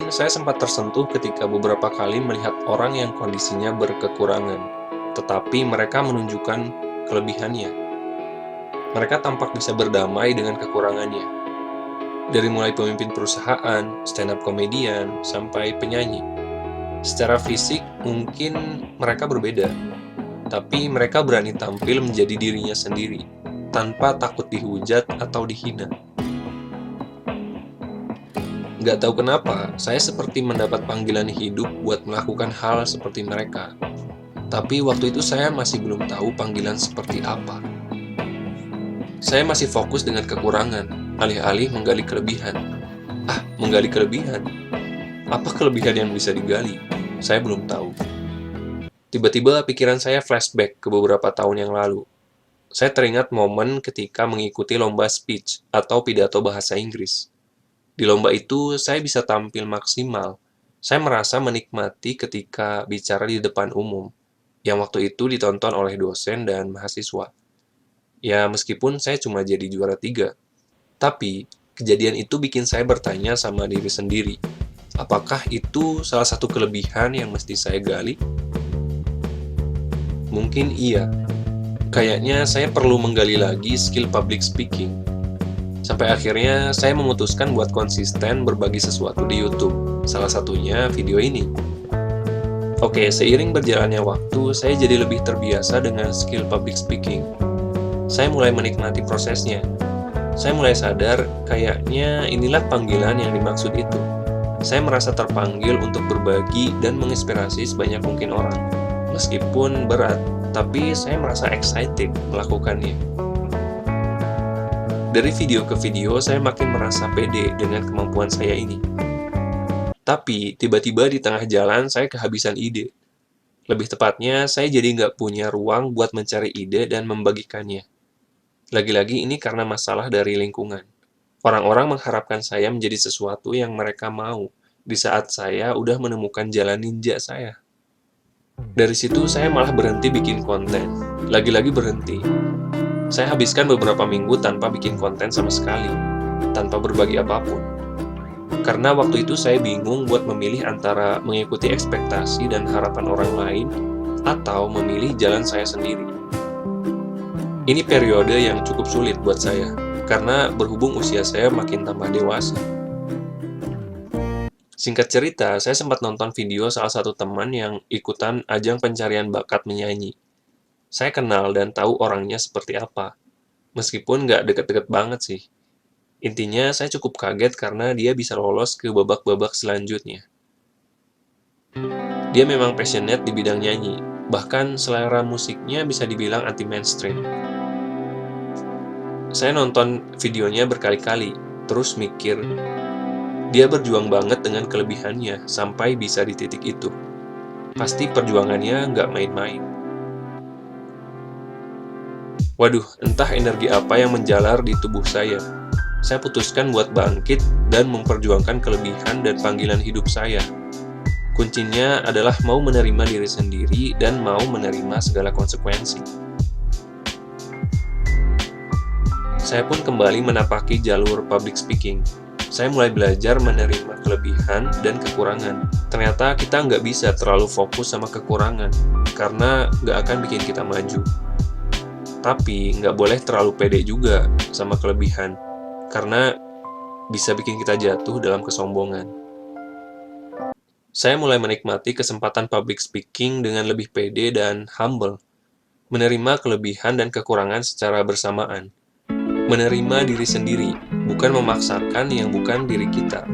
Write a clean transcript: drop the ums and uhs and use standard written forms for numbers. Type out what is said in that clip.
saya sempat tersentuh ketika beberapa kali melihat orang yang kondisinya berkekurangan, tetapi mereka menunjukkan kelebihannya. Mereka tampak bisa berdamai dengan kekurangannya. Dari mulai pemimpin perusahaan, stand-up komedian, sampai penyanyi. Secara fisik, mungkin mereka berbeda, tapi mereka berani tampil menjadi dirinya sendiri, tanpa takut dihujat atau dihina. Nggak tahu kenapa, saya seperti mendapat panggilan hidup buat melakukan hal seperti mereka. Tapi waktu itu saya masih belum tahu panggilan seperti apa. Saya masih fokus dengan kekurangan, alih-alih menggali kelebihan. Menggali kelebihan? Apa kelebihan yang bisa digali? Saya belum tahu. Tiba-tiba pikiran saya flashback ke beberapa tahun yang lalu. Saya teringat momen ketika mengikuti lomba speech atau pidato bahasa Inggris. Di lomba itu, saya bisa tampil maksimal. Saya merasa menikmati ketika bicara di depan umum, yang waktu itu ditonton oleh dosen dan mahasiswa. Ya, meskipun saya cuma jadi juara 3. Tapi, kejadian itu bikin saya bertanya sama diri sendiri. Apakah itu salah satu kelebihan yang mesti saya gali? Mungkin iya. Kayaknya saya perlu menggali lagi skill public speaking. Sampai akhirnya saya memutuskan buat konsisten berbagi sesuatu di YouTube, salah satunya video ini. Oke, seiring berjalannya waktu, saya jadi lebih terbiasa dengan skill public speaking. Saya mulai menikmati prosesnya. Saya mulai sadar, kayaknya inilah panggilan yang dimaksud itu. Saya merasa terpanggil untuk berbagi dan menginspirasi sebanyak mungkin orang. Meskipun berat, tapi saya merasa excited melakukannya. Dari video ke video, saya makin merasa pede dengan kemampuan saya ini. Tapi, tiba-tiba di tengah jalan, saya kehabisan ide. Lebih tepatnya, saya jadi nggak punya ruang buat mencari ide dan membagikannya. Lagi-lagi ini karena masalah dari lingkungan. Orang-orang mengharapkan saya menjadi sesuatu yang mereka mau, di saat saya udah menemukan jalan ninja saya. Dari situ, saya malah berhenti bikin konten. Lagi-lagi berhenti. Saya habiskan beberapa minggu tanpa bikin konten sama sekali, tanpa berbagi apapun. Karena waktu itu saya bingung buat memilih antara mengikuti ekspektasi dan harapan orang lain, atau memilih jalan saya sendiri. Ini periode yang cukup sulit buat saya, karena berhubung usia saya makin tambah dewasa. Singkat cerita, saya sempat nonton video salah satu teman yang ikutan ajang pencarian bakat menyanyi. Saya kenal dan tahu orangnya seperti apa. Meskipun nggak deket-deket banget sih. Intinya, saya cukup kaget karena dia bisa lolos ke babak-babak selanjutnya. Dia memang passionate di bidang nyanyi. Bahkan selera musiknya bisa dibilang anti-mainstream. Saya nonton videonya berkali-kali, terus mikir, dia berjuang banget dengan kelebihannya sampai bisa di titik itu. Pasti perjuangannya nggak main-main. Waduh, entah energi apa yang menjalar di tubuh saya. Saya putuskan buat bangkit dan memperjuangkan kelebihan dan panggilan hidup saya. Kuncinya adalah mau menerima diri sendiri dan mau menerima segala konsekuensi. Saya pun kembali menapaki jalur public speaking. Saya mulai belajar menerima kelebihan dan kekurangan. Ternyata kita nggak bisa terlalu fokus sama kekurangan, karena nggak akan bikin kita maju. Tapi nggak boleh terlalu pede juga sama kelebihan, karena bisa bikin kita jatuh dalam kesombongan. Saya mulai menikmati kesempatan public speaking dengan lebih pede dan humble. Menerima kelebihan dan kekurangan secara bersamaan. Menerima diri sendiri, bukan memaksakan yang bukan diri kita.